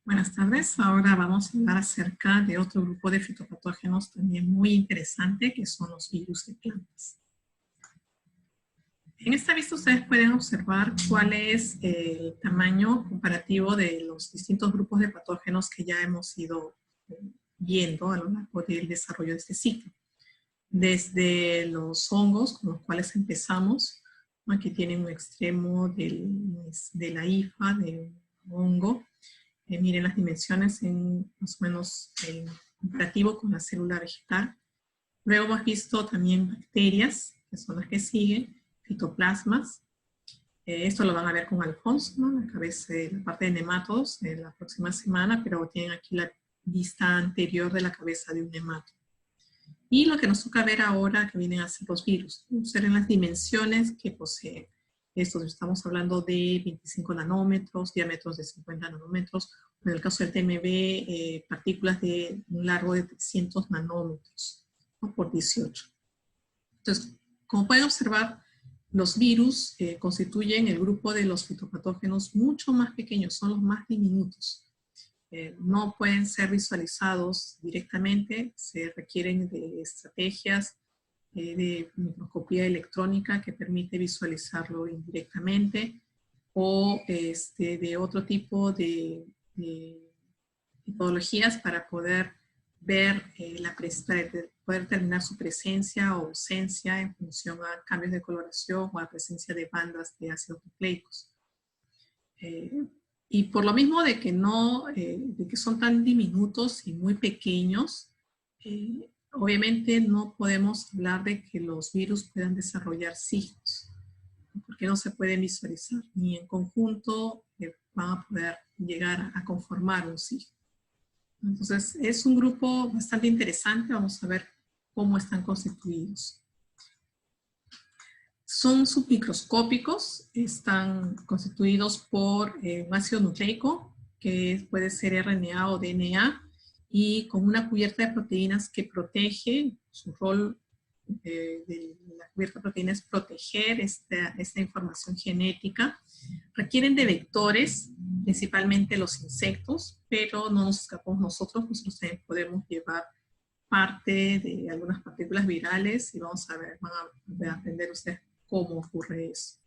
Buenas tardes. Ahora vamos a hablar acerca de otro grupo de fitopatógenos también muy interesante, que son los virus de plantas. En esta vista ustedes pueden observar cuál es el tamaño comparativo de los distintos grupos de patógenos que ya hemos ido viendo a lo largo del desarrollo de este ciclo. Desde los hongos, con los cuales empezamos, aquí tienen un extremo de la hifa de un hongo. Miren las dimensiones en más o menos el comparativo con la célula vegetal. Luego hemos visto también bacterias, que son las que siguen, fitoplasmas. Esto lo van a ver con Alfonso, ¿no? La parte de nemátodos en la próxima semana, pero tienen aquí la vista anterior de la cabeza de un nemátodo. Y lo que nos toca ver ahora, que vienen a ser los virus, observen las dimensiones que poseen. Estos estamos hablando de 25 nanómetros, diámetros de 50 nanómetros, en el caso del TMB, partículas de un largo de 300 nanómetros, ¿no? Por 18. Entonces, como pueden observar, los virus constituyen el grupo de los fitopatógenos mucho más pequeños, son los más diminutos. No pueden ser visualizados directamente, se requieren de estrategias de microscopía electrónica que permite visualizarlo indirectamente o de otro tipo de metodologías para poder ver, poder determinar su presencia o ausencia en función a cambios de coloración o a presencia de bandas de ácidos nucleicos. Y por lo mismo de que son tan diminutos y muy pequeños, obviamente no podemos hablar de que los virus puedan desarrollar signos, porque no se pueden visualizar, ni en conjunto van a poder llegar a conformar un signo. Entonces es un grupo bastante interesante, vamos a ver cómo están constituidos. Son submicroscópicos, están constituidos por un ácido nucleico, que puede ser RNA o DNA, y con una cubierta de proteínas que protege. Su rol de la cubierta de proteínas es proteger esta información genética. Requieren de vectores, principalmente los insectos, pero no nos escapamos nosotros también podemos llevar parte de algunas partículas virales y van a aprender ustedes cómo ocurre eso.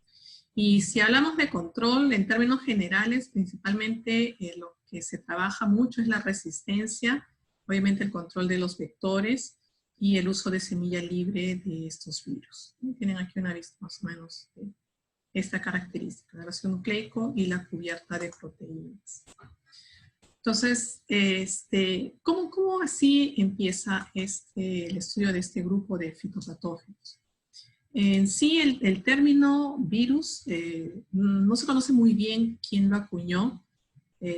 Y si hablamos de control, en términos generales, principalmente lo que se trabaja mucho es la resistencia, obviamente el control de los vectores y el uso de semilla libre de estos virus. Tienen aquí una vista más o menos de esta característica, el ácido nucleico y la cubierta de proteínas. Entonces, ¿cómo así empieza el estudio de este grupo de fitopatógenos? En sí, el término virus no se conoce muy bien quién lo acuñó.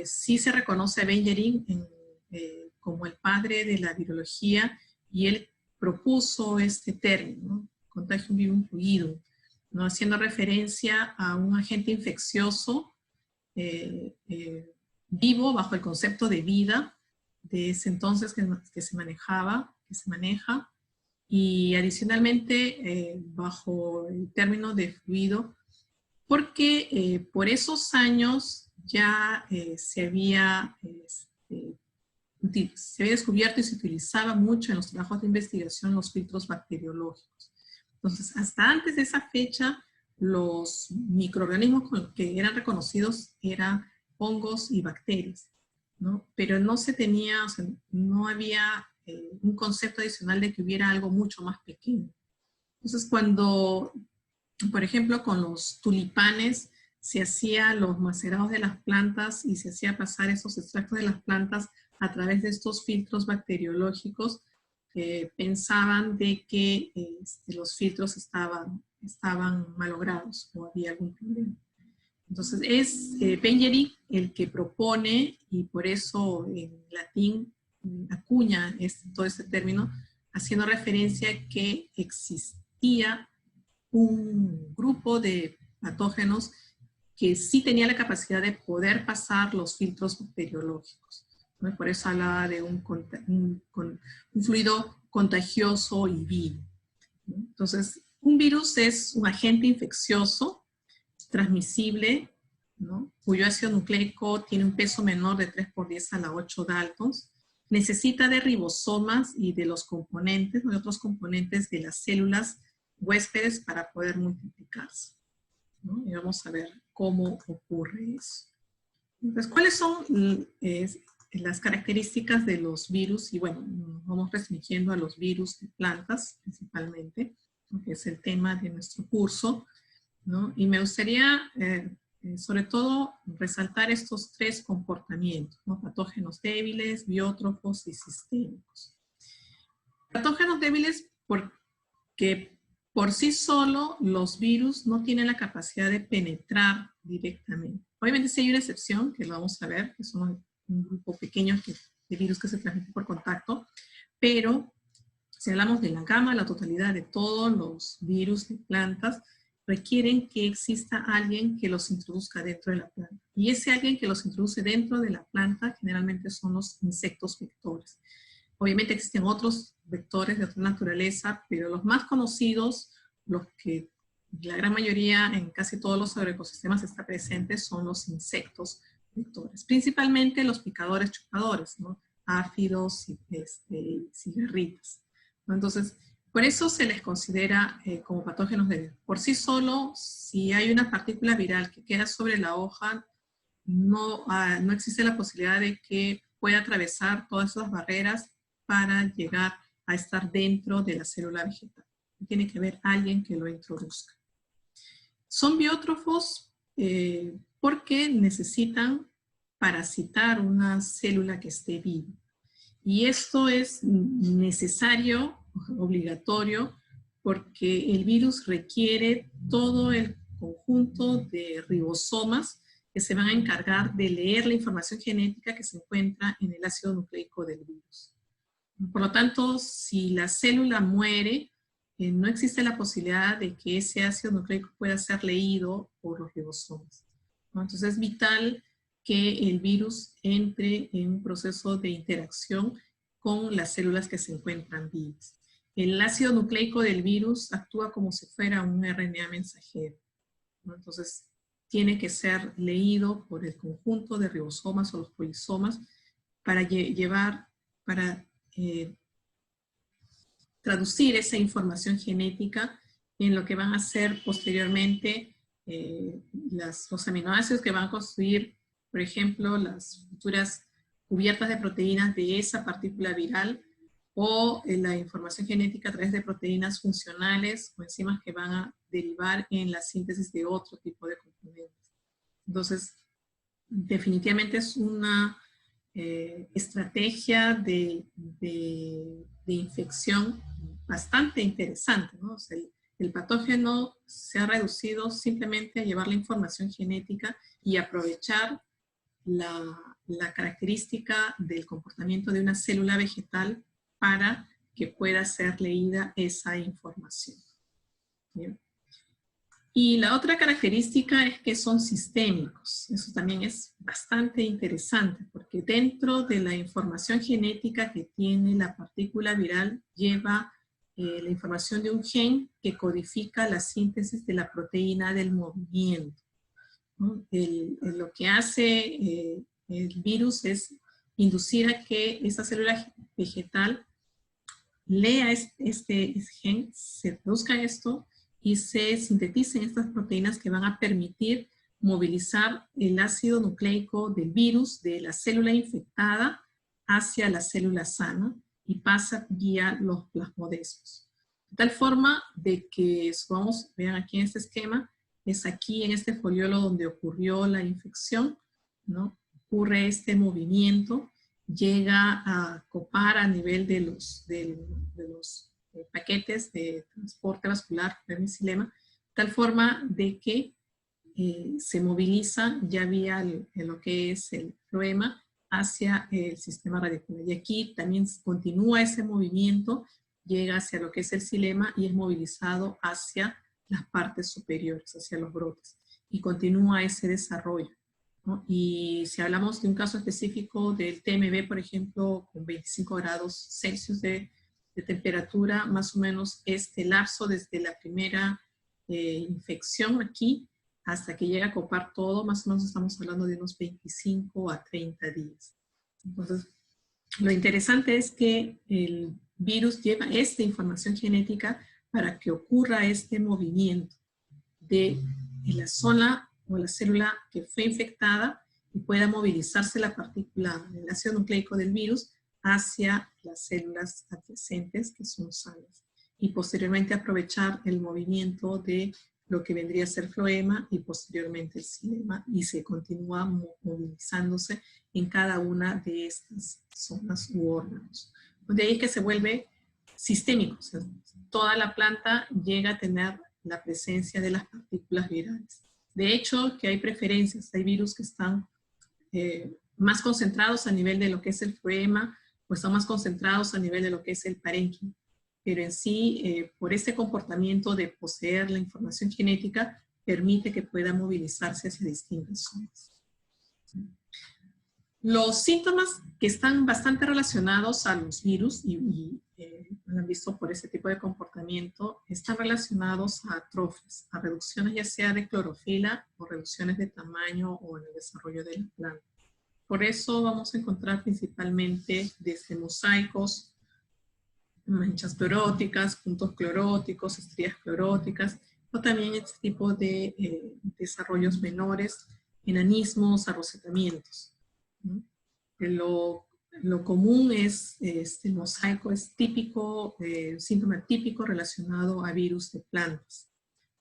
Sí se reconoce a Benjerin como el padre de la virología y él propuso este término, ¿no? Contagium vivum fluidum, ¿no? Haciendo referencia a un agente infeccioso vivo bajo el concepto de vida de ese entonces que se maneja, y adicionalmente bajo el término de fluido, porque por esos años ya se había descubierto y se utilizaba mucho en los trabajos de investigación los filtros bacteriológicos. Entonces, hasta antes de esa fecha, los microorganismos que eran reconocidos eran hongos y bacterias, ¿no? Pero no se tenía, o sea, no había un concepto adicional de que hubiera algo mucho más pequeño. Entonces, cuando, por ejemplo, con los tulipanes, se hacía los macerados de las plantas y se hacía pasar esos extractos de las plantas a través de estos filtros bacteriológicos, pensaban de que los filtros estaban malogrados o había algún problema. Entonces es Benjerin el que propone, y por eso en latín acuña todo este término, haciendo referencia a que existía un grupo de patógenos que sí tenía la capacidad de poder pasar los filtros bacteriológicos, ¿no? Por eso hablaba de un fluido contagioso y vivo, ¿no? Entonces, un virus es un agente infeccioso transmisible ¿no? Cuyo ácido nucleico tiene un peso menor de 3 por 10 a la 8 daltons, necesita de ribosomas y de los componentes, ¿no? De otros componentes de las células huéspedes para poder multiplicarse, ¿no? Y vamos a ver cómo ocurre eso. Entonces, ¿cuáles son las características de los virus? Y bueno, nos vamos restringiendo a los virus de plantas principalmente, que es el tema de nuestro curso, ¿no? Y me gustaría, sobre todo, resaltar estos 3 comportamientos, ¿no? Patógenos débiles, biótrofos y sistémicos. Patógenos débiles porque por sí solo los virus no tienen la capacidad de penetrar directamente. Obviamente sí hay una excepción, que lo vamos a ver, que son un grupo pequeño de virus que se transmiten por contacto, pero si hablamos de la gama, la totalidad de todos los virus de plantas, requieren que exista alguien que los introduzca dentro de la planta. Y ese alguien que los introduce dentro de la planta generalmente son los insectos vectores. Obviamente existen otros vectores de otra naturaleza, pero los más conocidos, los que la gran mayoría en casi todos los agroecosistemas está presentes, son los insectos vectores. Principalmente los picadores chupadores, ¿no? Áfidos y cigarritas, ¿no? Entonces, por eso se les considera como patógenos débiles. Por sí solo, si hay una partícula viral que queda sobre la hoja, no existe la posibilidad de que pueda atravesar todas esas barreras para llegar a estar dentro de la célula vegetal. Tiene que haber alguien que lo introduzca. Son biótrofos porque necesitan parasitar una célula que esté viva. Y esto es necesario, obligatorio, porque el virus requiere todo el conjunto de ribosomas que se van a encargar de leer la información genética que se encuentra en el ácido nucleico del virus. Por lo tanto, si la célula muere, no existe la posibilidad de que ese ácido nucleico pueda ser leído por los ribosomas, ¿no? Entonces es vital que el virus entre en un proceso de interacción con las células que se encuentran vivas. El ácido nucleico del virus actúa como si fuera un RNA mensajero, ¿no? Entonces tiene que ser leído por el conjunto de ribosomas o los polisomas para traducir esa información genética en lo que van a ser posteriormente los aminoácidos que van a construir, por ejemplo, las futuras cubiertas de proteínas de esa partícula viral, o la información genética a través de proteínas funcionales o enzimas que van a derivar en la síntesis de otro tipo de componentes. Entonces, definitivamente es una estrategia de infección bastante interesante, ¿no? O sea, el patógeno se ha reducido simplemente a llevar la información genética y aprovechar la característica del comportamiento de una célula vegetal para que pueda ser leída esa información. ¿Bien? Y la otra característica es que son sistémicos. Eso también es bastante interesante, porque dentro de la información genética que tiene la partícula viral lleva la información de un gen que codifica la síntesis de la proteína del movimiento, ¿no? Lo que hace el virus es inducir a que esa célula vegetal lea este gen, se produzca esto y se sinteticen estas proteínas que van a permitir movilizar el ácido nucleico del virus de la célula infectada hacia la célula sana y pasa vía los plasmodesmos. De tal forma de que, vean aquí en este esquema, es aquí en este foliolo donde ocurrió la infección, ¿no? Ocurre este movimiento, llega a copar a nivel de los paquetes de transporte vascular, vermicilema, tal forma de que se moviliza ya vía lo que es el floema hacia el sistema radicular. Y aquí también continúa ese movimiento, llega hacia lo que es el xilema y es movilizado hacia las partes superiores, hacia los brotes. Y continúa ese desarrollo, ¿no? Y si hablamos de un caso específico del TMB, por ejemplo, con 25 grados Celsius de temperatura, más o menos este lapso desde la primera infección aquí hasta que llega a copar todo, más o menos estamos hablando de unos 25 a 30 días. Entonces, lo interesante es que el virus lleva esta información genética para que ocurra este movimiento de la zona o la célula que fue infectada y pueda movilizarse la partícula, el ácido nucleico del virus hacia las células adyacentes que son sanas. Y posteriormente aprovechar el movimiento de lo que vendría a ser floema y posteriormente el xilema, y se continúa movilizándose en cada una de estas zonas u órganos. De ahí que se vuelve sistémico. O sea, toda la planta llega a tener la presencia de las partículas virales. De hecho, que hay preferencias, hay virus que están más concentrados a nivel de lo que es el floema, o están más concentrados a nivel de lo que es el parénquima. Pero en sí, por este comportamiento de poseer la información genética, permite que pueda movilizarse hacia distintas zonas. Los síntomas que están bastante relacionados a los virus, y lo han visto por ese tipo de comportamiento, están relacionados a atrofias, a reducciones ya sea de clorofila o reducciones de tamaño o en el desarrollo de la planta. Por eso vamos a encontrar principalmente desde mosaicos, manchas cloróticas, puntos cloróticos, estrías cloróticas, o también este tipo de desarrollos menores, enanismos, arrosetamientos, ¿no? Lo común es, el mosaico es típico, síntoma típico relacionado a virus de plantas,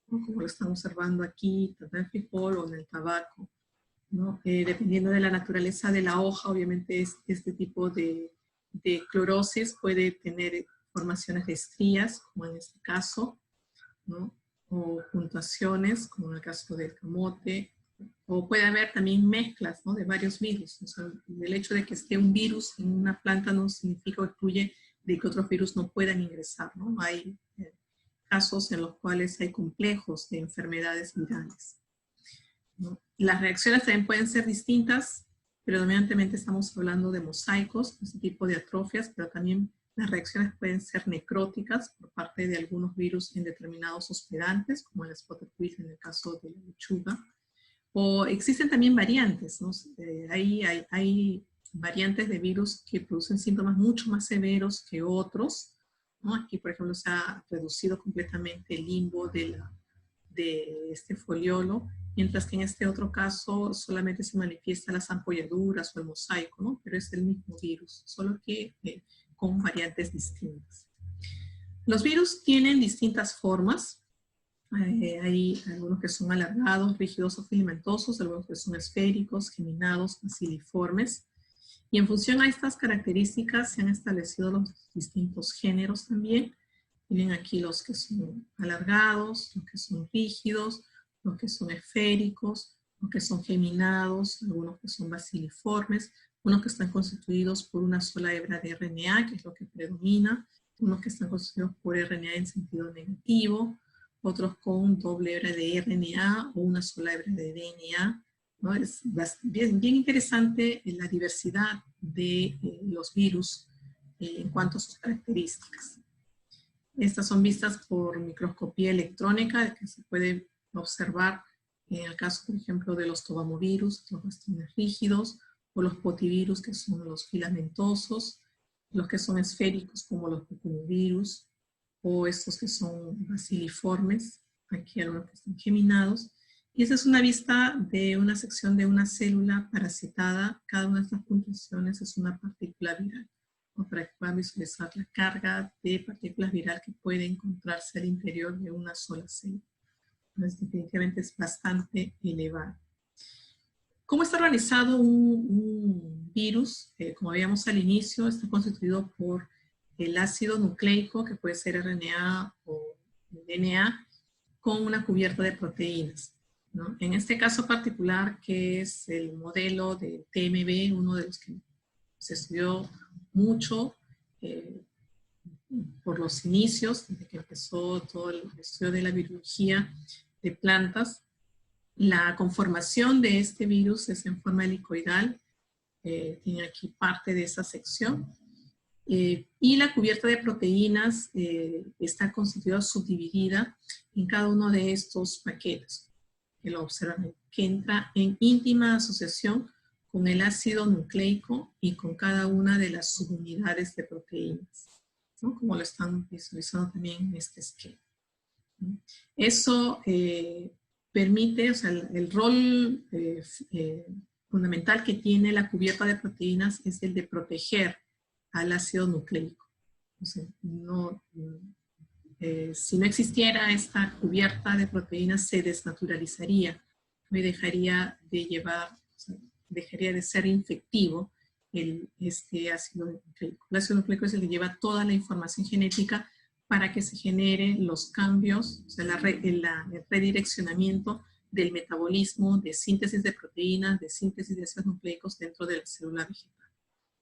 ¿no? Como lo estamos observando aquí, tanto en el frijol o en el tabaco, ¿no? Dependiendo de la naturaleza de la hoja, obviamente este tipo de clorosis puede tener formaciones de estrías, como en este caso, ¿no? O puntuaciones, como en el caso del camote, o puede haber también mezclas, ¿no? De varios virus. O sea, el hecho de que esté un virus en una planta no significa o excluye de que otros virus no puedan ingresar, ¿no? Hay casos en los cuales hay complejos de enfermedades virales, ¿no? Las reacciones también pueden ser distintas, predominantemente estamos hablando de mosaicos, ese tipo de atrofias, pero también las reacciones pueden ser necróticas por parte de algunos virus en determinados hospedantes, como el spotted quit en el caso de la lechuga. O existen también variantes, ¿no? Hay variantes de virus que producen síntomas mucho más severos que otros, ¿no? Aquí, por ejemplo, se ha reducido completamente el limbo de este foliolo, mientras que en este otro caso solamente se manifiestan las ampolladuras o el mosaico, ¿no? Pero es el mismo virus, solo que con variantes distintas. Los virus tienen distintas formas. Hay algunos que son alargados, rígidos o filamentosos, algunos que son esféricos, geminados, basiliformes. Y en función a estas características se han establecido los distintos géneros también. Tienen aquí los que son alargados, los que son rígidos, los que son esféricos, los que son geminados, algunos que son basiliformes, unos que están constituidos por una sola hebra de RNA, que es lo que predomina, unos que están constituidos por RNA en sentido negativo, otros con doble hebra de RNA o una sola hebra de DNA, ¿no? Es bien interesante la diversidad de los virus en cuanto a sus características. Estas son vistas por microscopía electrónica, que se puede observar en el caso, por ejemplo, de los tobamovirus, los bastones rígidos, o los potivirus, que son los filamentosos, los que son esféricos, como los cucumovirus, o estos que son basiliformes, aquí algunos que están geminados. Y esa es una vista de una sección de una célula parasitada. Cada una de estas puntuaciones es una partícula viral, ¿no? Para que puedan visualizar la carga de partículas viral que puede encontrarse al interior de una sola célula. Entonces, definitivamente es bastante elevado. ¿Cómo está organizado un virus? Como veíamos al inicio, está constituido por el ácido nucleico, que puede ser RNA o DNA, con una cubierta de proteínas, ¿no? En este caso particular, que es el modelo de TMB, uno de los que se estudió mucho por los inicios, desde que empezó todo el estudio de la virología de plantas. La conformación de este virus es en forma helicoidal, tiene aquí parte de esa sección, y la cubierta de proteínas está constituida, subdividida en cada uno de estos paquetes. que lo observan, que entra en íntima asociación con el ácido nucleico y con cada una de las subunidades de proteínas, ¿no? Como lo están visualizando también en este esquema. Eso permite, o sea, el rol fundamental que tiene la cubierta de proteínas es el de proteger al ácido nucleico. O sea, si no existiera esta cubierta de proteínas, se desnaturalizaría y dejaría de ser infectivo este ácido nucleico. El ácido nucleico es el que lleva toda la información genética para que se generen los cambios, o sea, el redireccionamiento del metabolismo, de síntesis de proteínas, de síntesis de ácidos nucleicos dentro de la célula vegetal.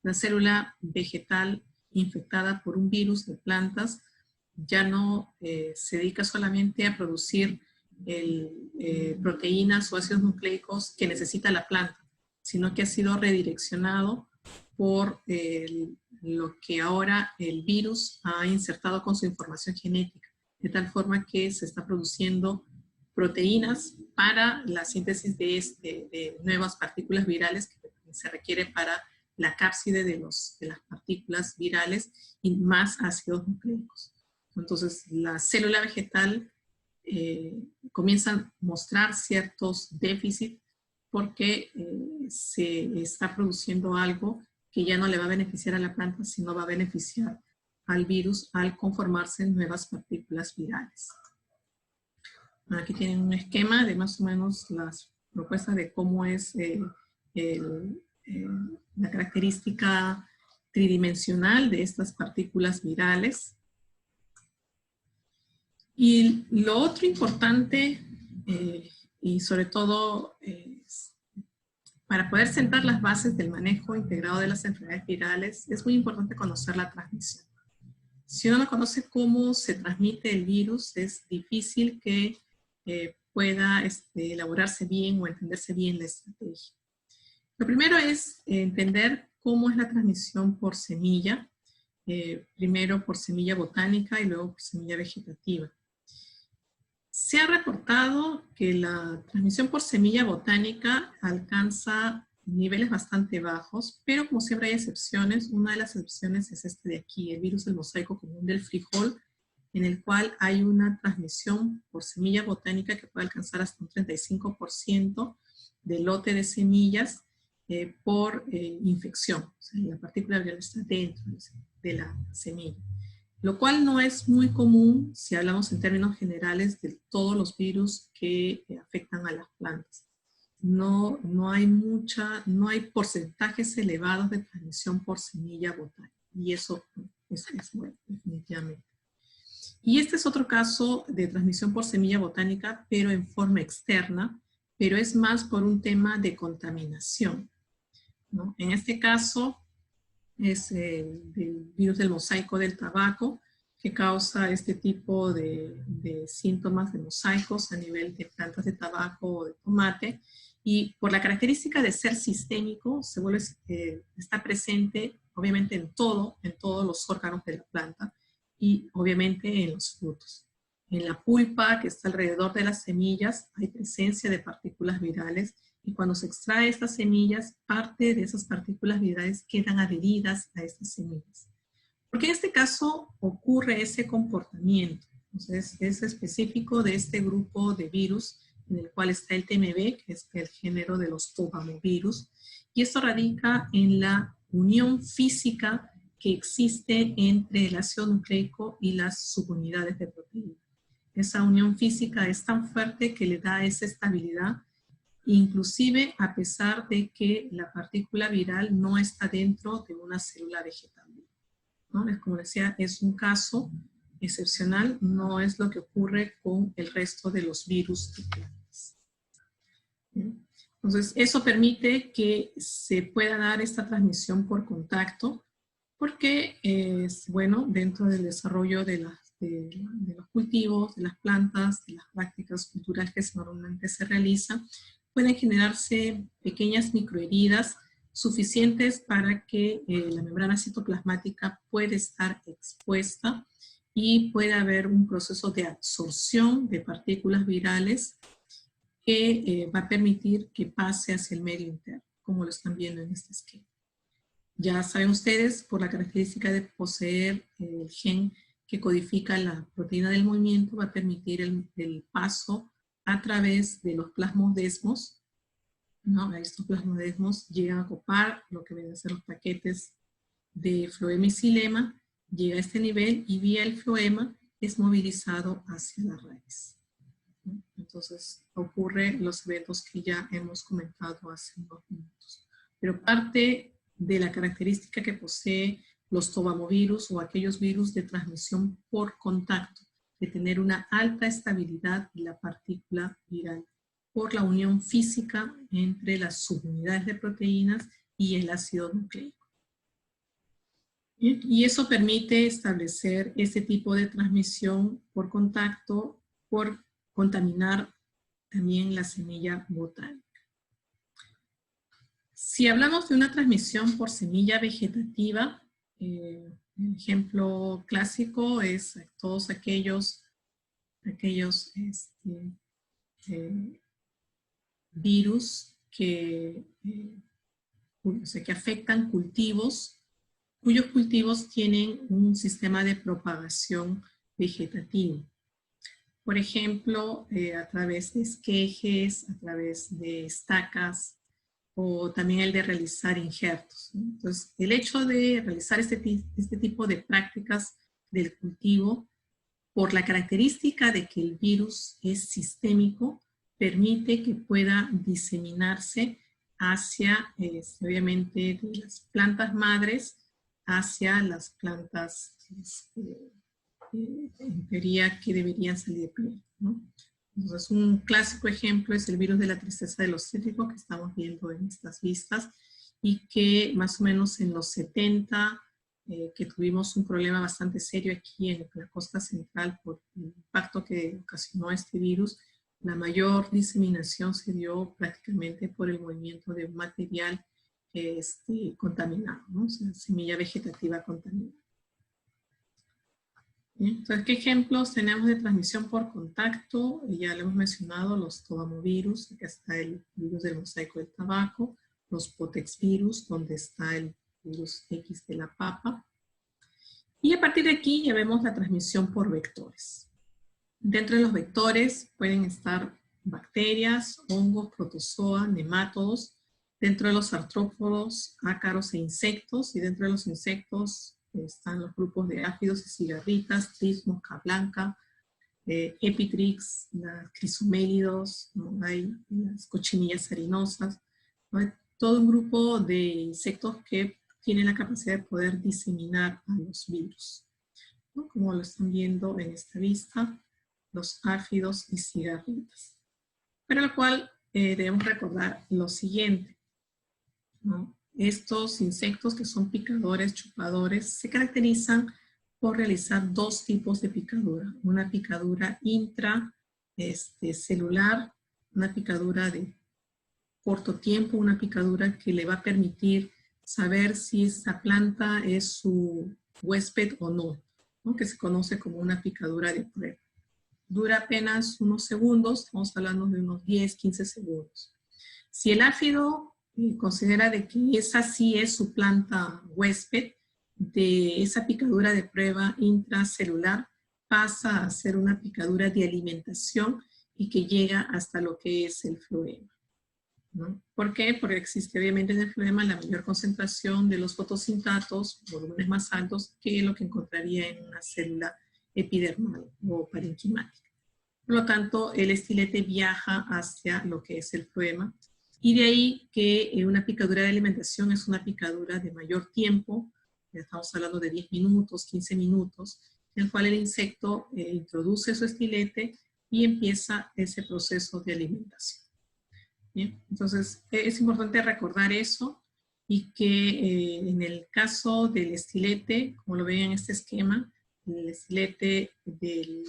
La célula vegetal infectada por un virus de plantas ya no se dedica solamente a producir proteínas o ácidos nucleicos que necesita la planta, sino que ha sido redireccionado por lo que ahora el virus ha insertado con su información genética, de tal forma que se está produciendo proteínas para la síntesis de nuevas partículas virales que se requiere para la cápside de las partículas virales y más ácidos nucleicos. Entonces, la célula vegetal comienza a mostrar ciertos déficits porque se está produciendo algo que ya no le va a beneficiar a la planta, sino va a beneficiar al virus al conformarse en nuevas partículas virales. Aquí tienen un esquema de más o menos las propuestas de cómo es la característica tridimensional de estas partículas virales. Y lo otro importante, y sobre todo para poder sentar las bases del manejo integrado de las enfermedades virales, es muy importante conocer la transmisión. Si uno no conoce cómo se transmite el virus, es difícil que pueda elaborarse bien o entenderse bien la estrategia. Lo primero es entender cómo es la transmisión por semilla, primero por semilla botánica y luego por semilla vegetativa. Se ha reportado que la transmisión por semilla botánica alcanza niveles bastante bajos, pero como siempre hay excepciones. Una de las excepciones es este de aquí, el virus del mosaico común del frijol, en el cual hay una transmisión por semilla botánica que puede alcanzar hasta un 35% del lote de semillas por infección. O sea, la partícula viral está dentro de la semilla, lo cual no es muy común si hablamos en términos generales de todos los virus que afectan a las plantas. No hay porcentajes elevados de transmisión por semilla botánica, y eso es bueno, definitivamente. Y este es otro caso de transmisión por semilla botánica, pero en forma externa, pero es más por un tema de contaminación, ¿no? En este caso es el virus del mosaico del tabaco, que causa este tipo de síntomas de mosaicos a nivel de plantas de tabaco o de tomate, y por la característica de ser sistémico, está presente obviamente en todos los órganos de la planta y obviamente en los frutos. En la pulpa que está alrededor de las semillas hay presencia de partículas virales, y cuando se extrae estas semillas, parte de esas partículas virales quedan adheridas a estas semillas. Porque en este caso ocurre ese comportamiento. Entonces, es específico de este grupo de virus en el cual está el TMB, que es el género de los tobamovirus, y esto radica en la unión física que existe entre el ácido nucleico y las subunidades de proteína. Esa unión física es tan fuerte que le da esa estabilidad, inclusive a pesar de que la partícula viral no está dentro de una célula vegetal, ¿no? Como decía, es un caso excepcional, no es lo que ocurre con el resto de los virus de plantas. Entonces, eso permite que se pueda dar esta transmisión por contacto, porque es bueno dentro del desarrollo de los cultivos, de las plantas, de las prácticas culturales que normalmente se realizan, pueden generarse pequeñas microheridas suficientes para que la membrana citoplasmática pueda estar expuesta y puede haber un proceso de absorción de partículas virales que va a permitir que pase hacia el medio interno, como lo están viendo en este esquema. Ya saben ustedes, por la característica de poseer el gen que codifica la proteína del movimiento, va a permitir el paso a través de los plasmodesmos, ¿no? Estos plasmodesmos llegan a copar lo que vienen a ser los paquetes de floema y xilema, llega a este nivel y vía el floema es movilizado hacia la raíz. Entonces ocurren los eventos que ya hemos comentado hace unos minutos. Pero parte de la característica que posee los tobamovirus o aquellos virus de transmisión por contacto, de tener una alta estabilidad de la partícula viral por la unión física entre las subunidades de proteínas y el ácido nucleico. Y eso permite establecer este tipo de transmisión por contacto, por contaminar también la semilla botánica. Si hablamos de una transmisión por semilla vegetativa, el ejemplo clásico es todos aquellos virus que afectan cultivos, cuyos cultivos tienen un sistema de propagación vegetativo. Por ejemplo, a través de esquejes, a través de estacas, o también el de realizar injertos, ¿no? Entonces, el hecho de realizar este tipo de prácticas del cultivo, por la característica de que el virus es sistémico, permite que pueda diseminarse hacia, obviamente, de las plantas madres hacia las plantas en teoría que deberían salir de pleno, ¿no? Entonces, un clásico ejemplo es el virus de la tristeza de los cítricos que estamos viendo en estas vistas y que más o menos en los 70, que tuvimos un problema bastante serio aquí en la costa central por el impacto que ocasionó este virus, la mayor diseminación se dio prácticamente por el movimiento de un material contaminado, ¿no? O sea, semilla vegetativa contaminada. Entonces, ¿qué ejemplos tenemos de transmisión por contacto? Ya lo hemos mencionado, los tobamovirus, acá está el virus del mosaico del tabaco, los potexvirus, donde está el virus X de la papa. Y a partir de aquí ya vemos la transmisión por vectores. Dentro de los vectores pueden estar bacterias, hongos, protozoa, nemátodos. Dentro de los artrópodos, ácaros e insectos. Y dentro de los insectos están los grupos de áfidos y cigarritas, tris, mosca blanca, epitrix, las crisomélidos, ¿no? Hay las cochinillas harinosas, ¿no? Hay todo un grupo de insectos que tienen la capacidad de poder diseminar a los virus, ¿no? Como lo están viendo en esta vista, los áfidos y cigarritas. Pero lo cual debemos recordar lo siguiente, ¿no? Estos insectos que son picadores, chupadores, se caracterizan por realizar dos tipos de picadura. Una picadura intracelular, una picadura de corto tiempo, una picadura que le va a permitir saber si esta planta es su huésped o no, ¿no? Que se conoce como una picadura de prueba. Dura apenas unos segundos, estamos hablando de unos 10, 15 segundos. Si el áfido considera de que esa sí es su planta huésped, de esa picadura de prueba intracelular pasa a ser una picadura de alimentación y que llega hasta lo que es el floema, ¿no? ¿Por qué? Porque existe obviamente en el floema la mayor concentración de los fotosintatos, volúmenes más altos que lo que encontraría en una célula epidermal o parenquimática. Por lo tanto, el estilete viaja hacia lo que es el floema. Y de ahí que una picadura de alimentación es una picadura de mayor tiempo, ya estamos hablando de 10 minutos, 15 minutos, en el cual el insecto introduce su estilete y empieza ese proceso de alimentación. ¿Bien? Entonces, es importante recordar eso y que en el caso del estilete, como lo ven en este esquema, el estilete del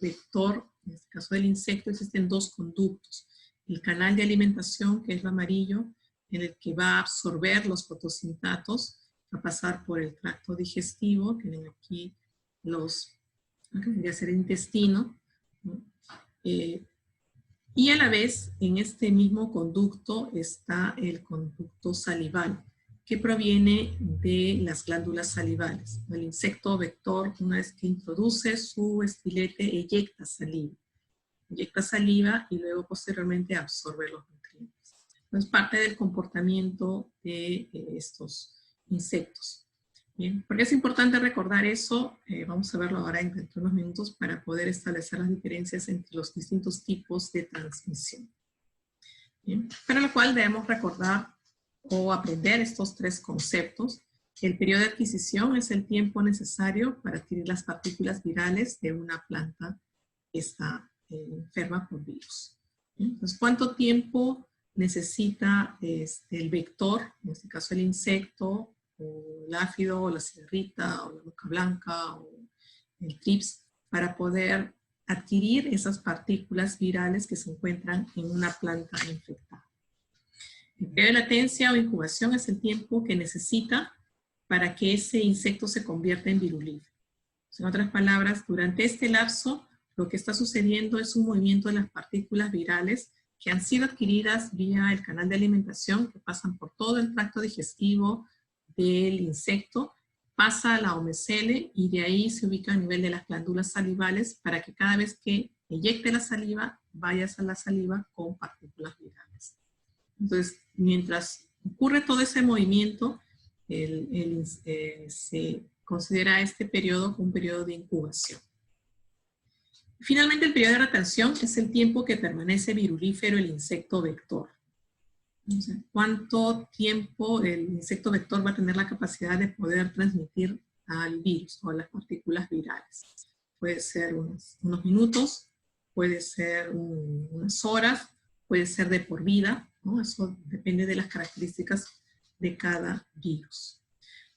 vector, en este caso del insecto, existen dos conductos. El canal de alimentación, que es el amarillo, en el que va a absorber los fotosintatos, va a pasar por el tracto digestivo, tienen aquí lo que vendría a ser el intestino, ¿no? Y a la vez, en este mismo conducto está el conducto salival, que proviene de las glándulas salivales. El insecto vector, una vez que introduce su estilete, eyecta saliva y luego posteriormente absorbe los nutrientes. Es parte del comportamiento de estos insectos. Bien, porque es importante recordar eso, vamos a verlo ahora dentro de unos minutos para poder establecer las diferencias entre los distintos tipos de transmisión. Bien, para lo cual debemos recordar o aprender estos tres conceptos. El periodo de adquisición es el tiempo necesario para adquirir las partículas virales de una planta que está enferma por virus. Entonces, ¿cuánto tiempo necesita el vector, en este caso el insecto, o el áfido, o la cigarrita, o la boca blanca, o el trips, para poder adquirir esas partículas virales que se encuentran en una planta infectada? El periodo de latencia o incubación es el tiempo que necesita para que ese insecto se convierta en virulífero. En otras palabras, durante este lapso, lo que está sucediendo es un movimiento de las partículas virales que han sido adquiridas vía el canal de alimentación, que pasan por todo el tracto digestivo del insecto, pasa a la omecele y de ahí se ubica a nivel de las glándulas salivales para que cada vez que eyecte la saliva, vayas a la saliva con partículas virales. Entonces, mientras ocurre todo ese movimiento, se considera este periodo un periodo de incubación. Finalmente, el periodo de retención es el tiempo que permanece virulífero el insecto vector. Entonces, ¿cuánto tiempo el insecto vector va a tener la capacidad de poder transmitir al virus o a las partículas virales? Puede ser unos minutos, puede ser unas horas, puede ser de por vida, ¿no? Eso depende de las características de cada virus.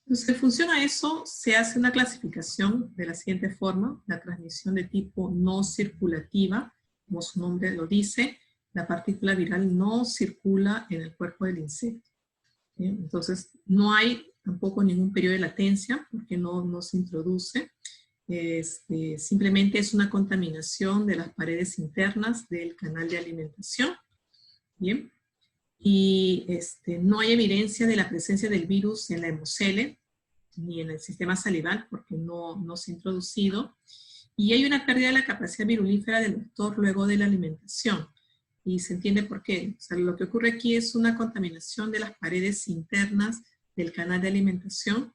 Entonces, en función a eso, se hace una clasificación de la siguiente forma: la transmisión de tipo no circulativa, como su nombre lo dice, la partícula viral no circula en el cuerpo del insecto. ¿Bien? Entonces, no hay tampoco ningún periodo de latencia, porque no se introduce. Simplemente es una contaminación de las paredes internas del canal de alimentación. Bien. Y no hay evidencia de la presencia del virus en la hemocele ni en el sistema salival porque no se ha introducido. Y hay una pérdida de la capacidad virulífera del vector luego de la alimentación. Y se entiende por qué. O sea, lo que ocurre aquí es una contaminación de las paredes internas del canal de alimentación.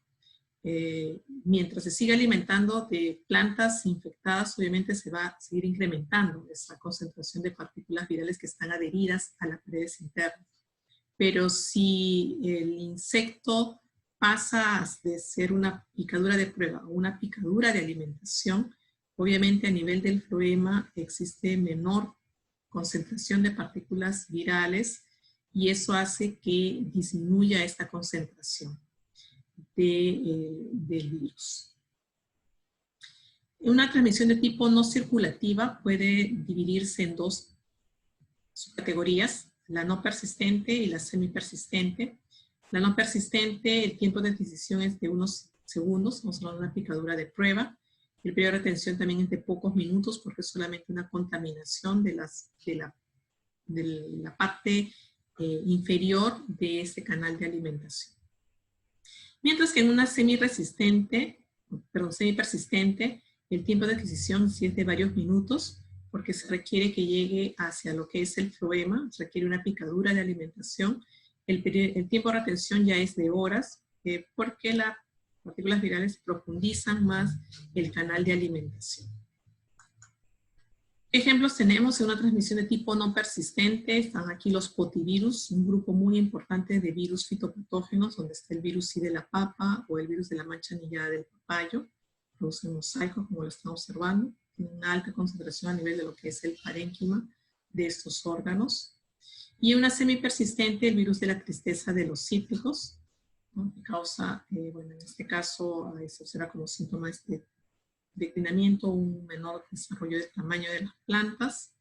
Mientras se siga alimentando de plantas infectadas, obviamente se va a seguir incrementando esa concentración de partículas virales que están adheridas a las paredes internas. Pero si el insecto pasa de ser una picadura de prueba a una picadura de alimentación, obviamente a nivel del floema existe menor concentración de partículas virales y eso hace que disminuya esta concentración del virus. Una transmisión de tipo no circulativa puede dividirse en dos subcategorías: la no persistente y la semipersistente. La no persistente, el tiempo de adquisición es de unos segundos, estamos hablando de una picadura de prueba. El periodo de retención también es de pocos minutos porque es solamente una contaminación de la parte inferior de este canal de alimentación. Mientras que en una semipersistente, el tiempo de adquisición sí es de varios minutos, porque se requiere que llegue hacia lo que es el floema, se requiere una picadura de alimentación. El tiempo de retención ya es de horas, porque las partículas virales profundizan más el canal de alimentación. ¿Qué ejemplos tenemos en una transmisión de tipo no persistente? Están aquí los potivirus, un grupo muy importante de virus fitopatógenos, donde está el virus C de la papa o el virus de la mancha anillada del papayo. Producen mosaicos, como lo están observando. Tienen una alta concentración a nivel de lo que es el parénquima de estos órganos. Y una semipersistente, el virus de la tristeza de los cítricos, ¿no? Que causa, bueno, en este caso, se observa como síntomas de declinamiento, un menor desarrollo del tamaño de las plantas,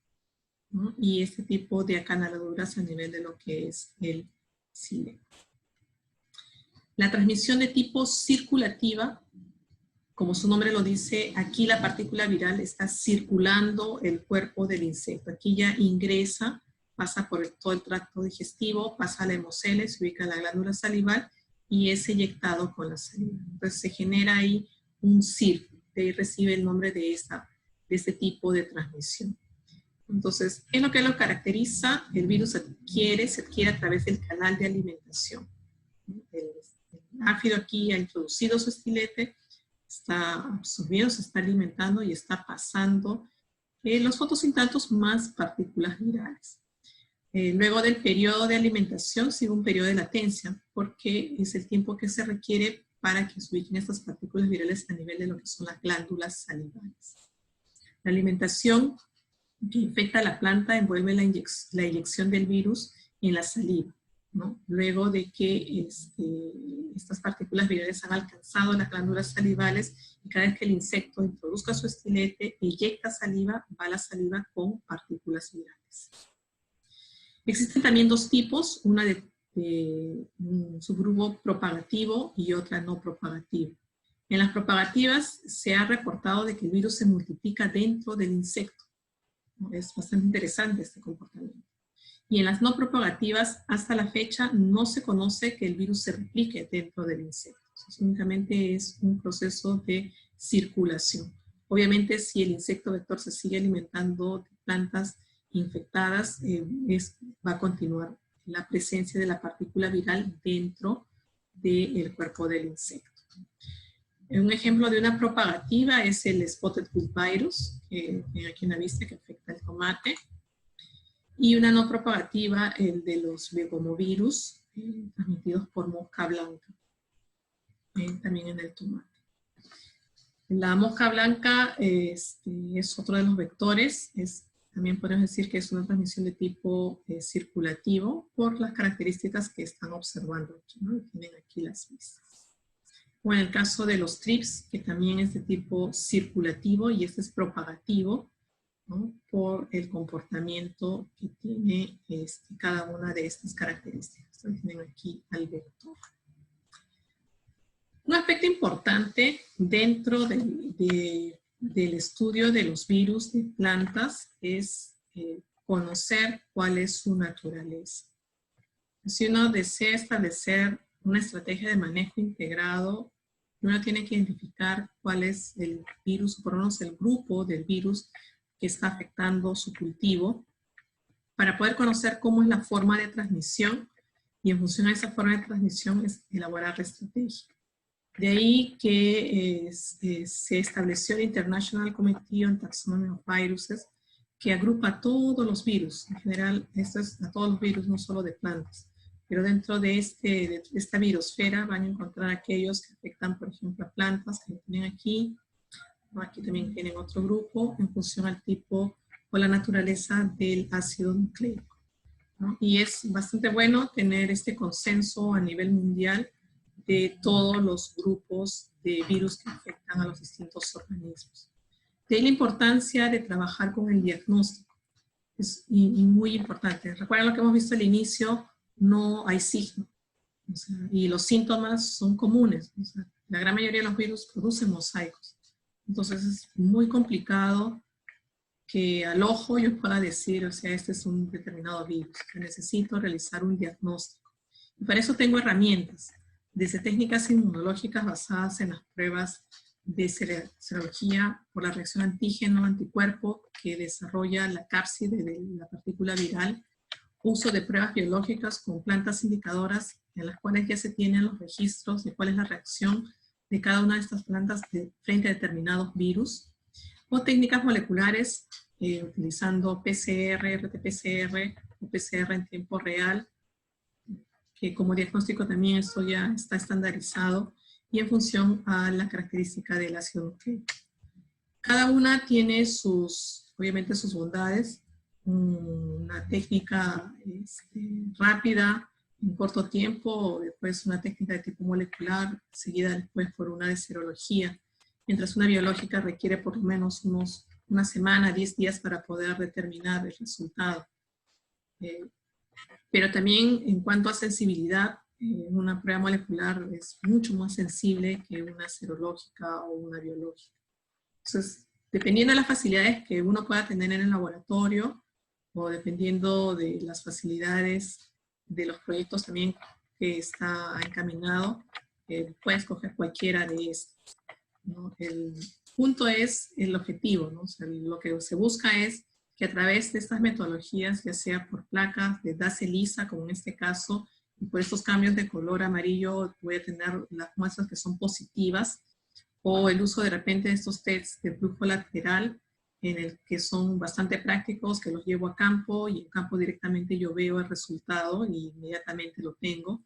¿no? Y este tipo de acanaladuras a nivel de lo que es el cile. La transmisión de tipo circulativa como su nombre lo dice, aquí la partícula viral está circulando el cuerpo del insecto. Aquí ya ingresa, pasa por todo el tracto digestivo, pasa a la hemocele, se ubica en la glándula salival y es eyectado con la saliva. Entonces se genera ahí un círculo, de ahí recibe el nombre de este tipo de transmisión. Entonces, ¿qué es lo que lo caracteriza? El virus se adquiere a través del canal de alimentación. El áfido aquí ha introducido su estilete, está absorbiendo, se está alimentando y está pasando los fotosintantos más partículas virales. Luego del periodo de alimentación sigue un periodo de latencia, porque es el tiempo que se requiere para que se ubiquen estas partículas virales a nivel de lo que son las glándulas salivales. La alimentación que infecta a la planta envuelve la inyección del virus en la saliva, ¿no? Luego de que estas partículas virales han alcanzado las glándulas salivales y cada vez que el insecto introduzca su estilete, eyecta saliva, va la saliva con partículas virales. Existen también dos tipos, una de un subgrupo propagativo y otra no propagativo. En las propagativas se ha reportado de que el virus se multiplica dentro del insecto. Es bastante interesante este comportamiento. Y en las no propagativas, hasta la fecha, no se conoce que el virus se replique dentro del insecto. Entonces, únicamente es un proceso de circulación. Obviamente, si el insecto vector se sigue alimentando de plantas infectadas, va a continuar la presencia de la partícula viral dentro del cuerpo del insecto. Un ejemplo de una propagativa es el Spotted Foot Virus, que tiene aquí una vista que afecta el tomate. Y una no propagativa, el de los legomovirus, transmitidos por mosca blanca, también en el tomate. La mosca blanca es otro de los vectores, también podemos decir que es una transmisión de tipo circulativo por las características que están observando aquí, ¿no? Tienen aquí las vistas. O en el caso de los trips, que también es de tipo circulativo y este es propagativo, ¿no? Por el comportamiento que tiene cada una de estas características. Entonces, tienen aquí al vector. Un aspecto importante dentro del estudio de los virus de plantas es conocer cuál es su naturaleza. Si uno desea establecer una estrategia de manejo integrado, uno tiene que identificar cuál es el virus, o por lo menos el grupo del virus que está afectando su cultivo, para poder conocer cómo es la forma de transmisión y en función a esa forma de transmisión es elaborar la estrategia. De ahí que se estableció el International Committee on Taxonomy of Viruses, que agrupa a todos los virus, en general a todos los virus, no solo de plantas, pero dentro de esta virosfera van a encontrar aquellos que afectan, por ejemplo, a plantas, que lo tienen aquí. Aquí también tienen otro grupo en función al tipo o la naturaleza del ácido nucleico, ¿no? Y es bastante bueno tener este consenso a nivel mundial de todos los grupos de virus que afectan a los distintos organismos. De ahí la importancia de trabajar con el diagnóstico. Es muy importante. Recuerden lo que hemos visto al inicio, no hay signo. O sea, y los síntomas son comunes. O sea, la gran mayoría de los virus producen mosaicos. Entonces es muy complicado que al ojo yo pueda decir, o sea, este es un determinado virus, que necesito realizar un diagnóstico. Y para eso tengo herramientas, desde técnicas inmunológicas basadas en las pruebas de serología por la reacción antígeno-anticuerpo que desarrolla la cápside de la partícula viral, uso de pruebas biológicas con plantas indicadoras en las cuales ya se tienen los registros de cuál es la reacción de cada una de estas plantas frente a determinados virus, o técnicas moleculares utilizando PCR, RT-PCR o PCR en tiempo real, que como diagnóstico también esto ya está estandarizado y en función a la característica del ácido nucleico. Cada una tiene obviamente sus bondades, una técnica rápida, en corto tiempo, después una técnica de tipo molecular, seguida después por una de serología, mientras una biológica requiere por lo menos una semana, 10 días para poder determinar el resultado. Pero también en cuanto a sensibilidad, una prueba molecular es mucho más sensible que una serológica o una biológica. Entonces, dependiendo de las facilidades que uno pueda tener en el laboratorio, o dependiendo de las facilidades de los proyectos también que está encaminado, puede escoger cualquiera de estos, ¿no? El punto es el objetivo, ¿no? O sea, lo que se busca es que a través de estas metodologías, ya sea por placas de DAS ELISA, como en este caso, y por estos cambios de color amarillo, voy a tener las muestras que son positivas, o el uso de repente de estos tests de flujo lateral, en el que son bastante prácticos, que los llevo a campo, y en campo directamente yo veo el resultado y inmediatamente lo tengo,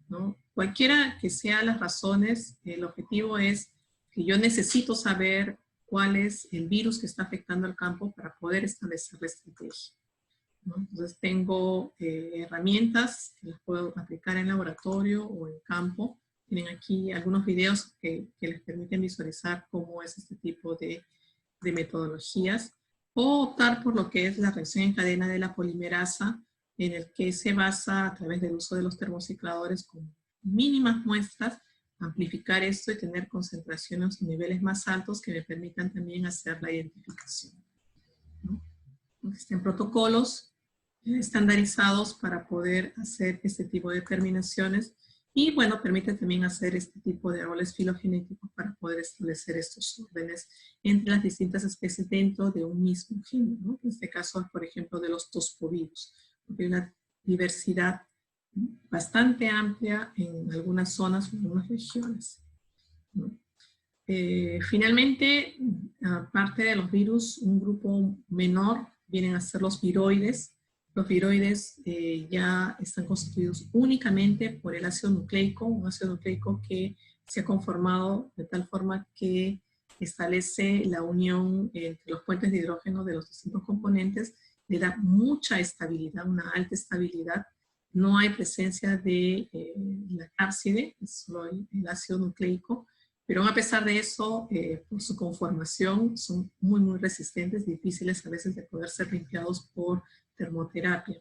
¿no? Cualquiera que sean las razones, el objetivo es que yo necesito saber cuál es el virus que está afectando al campo para poder establecer la estrategia, ¿no? Entonces tengo herramientas que las puedo aplicar en laboratorio o en campo. Tienen aquí algunos videos que les permiten visualizar cómo es este tipo de metodologías, o optar por lo que es la reacción en cadena de la polimerasa, en el que se basa a través del uso de los termocicladores con mínimas muestras, amplificar esto y tener concentraciones en niveles más altos que me permitan también hacer la identificación, ¿no? Existen protocolos estandarizados para poder hacer este tipo de determinaciones y, bueno, permite también hacer este tipo de árboles filogenéticos para poder establecer estos órdenes entre las distintas especies dentro de un mismo género, ¿no? En este caso, por ejemplo, de los tospovirus, porque hay una diversidad bastante amplia en algunas zonas, en algunas regiones, ¿no? Finalmente, aparte de los virus, un grupo menor vienen a ser los viroides. Los viroides ya están constituidos únicamente por el ácido nucleico, un ácido nucleico que se ha conformado de tal forma que establece la unión entre los puentes de hidrógeno de los distintos componentes, le da mucha estabilidad, una alta estabilidad. No hay presencia de la cápside, es solo el ácido nucleico, pero a pesar de eso, por su conformación, son muy, muy resistentes, difíciles a veces de poder ser limpiados por termoterapia.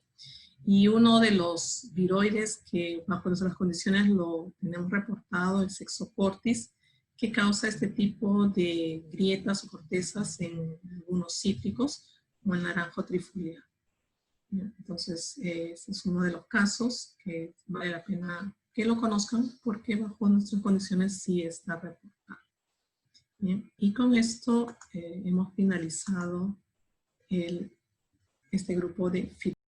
Y uno de los viroides que bajo nuestras condiciones lo tenemos reportado, el Sexoportis, que causa este tipo de grietas o cortezas en algunos cítricos, como el naranjo trifoliado. Entonces, este es uno de los casos que vale la pena que lo conozcan porque bajo nuestras condiciones sí está reportado. Bien, y con esto hemos finalizado este grupo de